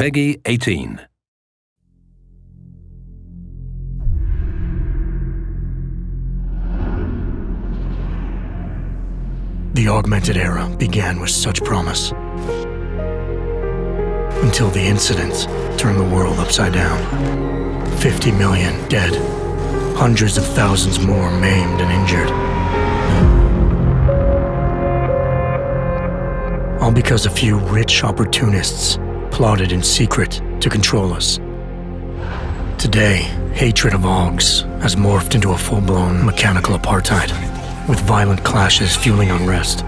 Peggy 18. The augmented era began with such promise. Until the incident turned the world upside down. 50 million dead. Hundreds of thousands more maimed and injured. All because a few rich opportunists plotted in secret to control us. Today, hatred of Augs has morphed into a full-blown mechanical apartheid, with violent clashes fueling unrest.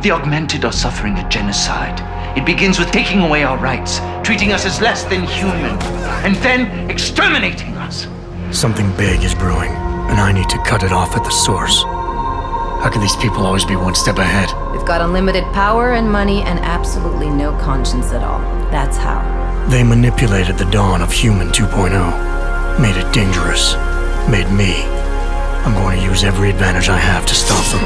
The augmented are suffering a genocide. It begins with taking away our rights, treating us as less than human, and then exterminating us. Something big is brewing, and I need to cut it off at the source. How can these people always be one step ahead? They've got unlimited power and money and absolutely no conscience at all. That's how. They manipulated the dawn of Human 2.0, made it dangerous, made me. I'm going to use every advantage I have to stop them.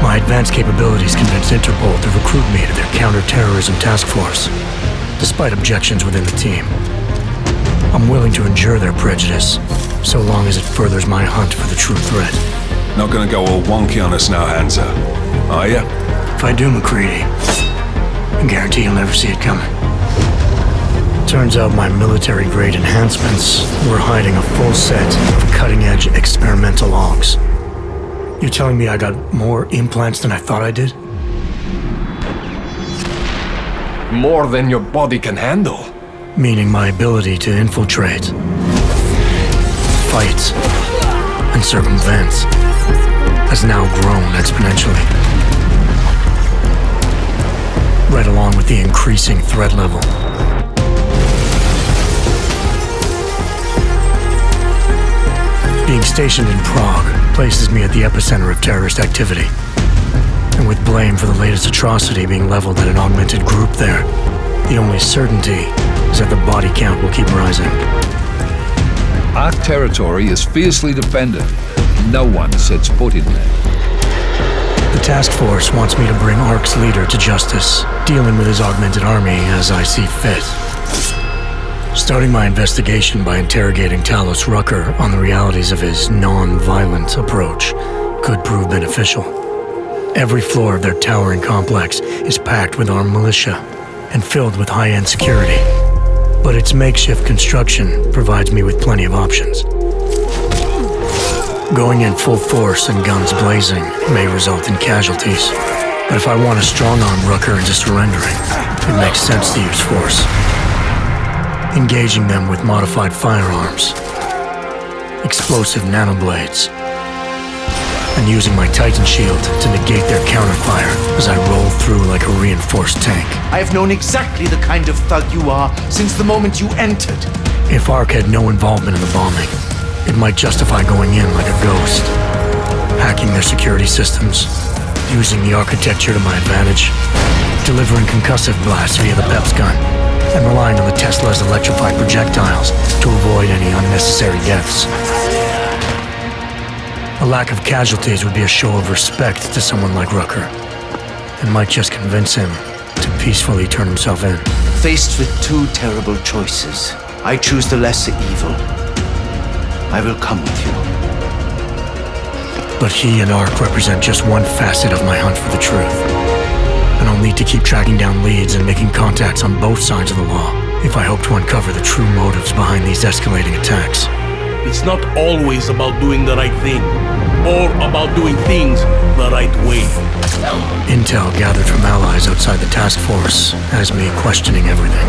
My advanced capabilities convinced Interpol to recruit me to their counter-terrorism task force, despite objections within the team. I'm willing to endure their prejudice, so long as it furthers my hunt for the true threat. Not gonna go all wonky on us now, Hansa, are ya? If I do, McCready, I guarantee you'll never see it coming. Turns out my military-grade enhancements were hiding a full set of cutting-edge experimental Augs. You're telling me I got more implants than I thought I did? More than your body can handle. Meaning my ability to infiltrate, fight, and circumvent has now grown exponentially. Right along with the increasing threat level. Being stationed in Prague places me at the epicenter of terrorist activity. And with blame for the latest atrocity being leveled at an augmented group there, the only certainty is that the body count will keep rising. Our territory is fiercely defended. No one sets foot in there. The task force wants me to bring ARC's leader to justice, dealing with his augmented army as I see fit. Starting my investigation by interrogating Talos Rucker on the realities of his non-violent approach could prove beneficial. Every floor of their towering complex is packed with armed militia and filled with high-end security. But its makeshift construction provides me with plenty of options. Going in full force and guns blazing may result in casualties. But if I want to strong-arm Rucker into surrendering, it makes sense to use force. Engaging them with modified firearms, explosive nanoblades, and using my Titan shield to negate their counterfire as I roll through like a reinforced tank. I have known exactly the kind of thug you are since the moment you entered. If ARC had no involvement in the bombing, it might justify going in like a ghost, hacking their security systems, using the architecture to my advantage, delivering concussive blasts via the PEPS gun, and relying on the Tesla's electrified projectiles to avoid any unnecessary deaths. A lack of casualties would be a show of respect to someone like Rucker, and might just convince him to peacefully turn himself in. Faced with two terrible choices, I choose the lesser evil. I will come with you. But he and ARC represent just one facet of my hunt for the truth. And I'll need to keep tracking down leads and making contacts on both sides of the law if I hope to uncover the true motives behind these escalating attacks. It's not always about doing the right thing, or about doing things the right way. Intel gathered from allies outside the task force has me questioning everything,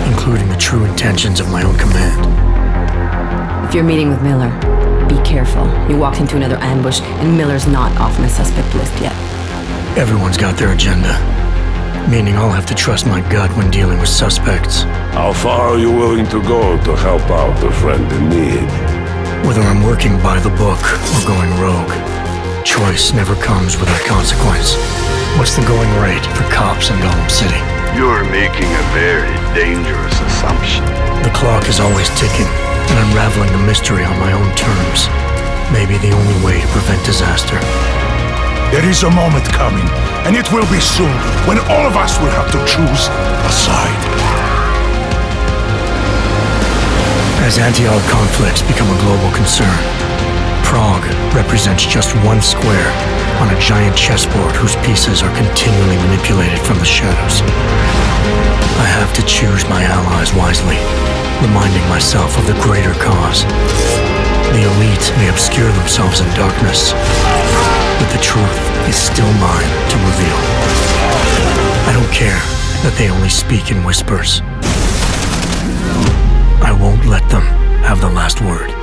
including the true intentions of my own command. If you're meeting with Miller, be careful. You walked into another ambush, and Miller's not off my suspect list yet. Everyone's got their agenda, meaning I'll have to trust my gut when dealing with suspects. How far are you willing to go to help out a friend in need? Whether I'm working by the book or going rogue, choice never comes without consequence. What's the going rate for cops in Gotham City? You're making a very dangerous assumption. The clock is always ticking, and unraveling the mystery on my own terms may be the only way to prevent disaster. There is a moment coming, and it will be soon, when all of us will have to choose a side. As anti-Arg conflicts become a global concern, Prague represents just one square on a giant chessboard whose pieces are continually manipulated from the shadows. I have to choose my allies wisely, reminding myself of the greater cause. The elite may obscure themselves in darkness, but the truth is still mine to reveal. I don't care that they only speak in whispers. I won't let them have the last word.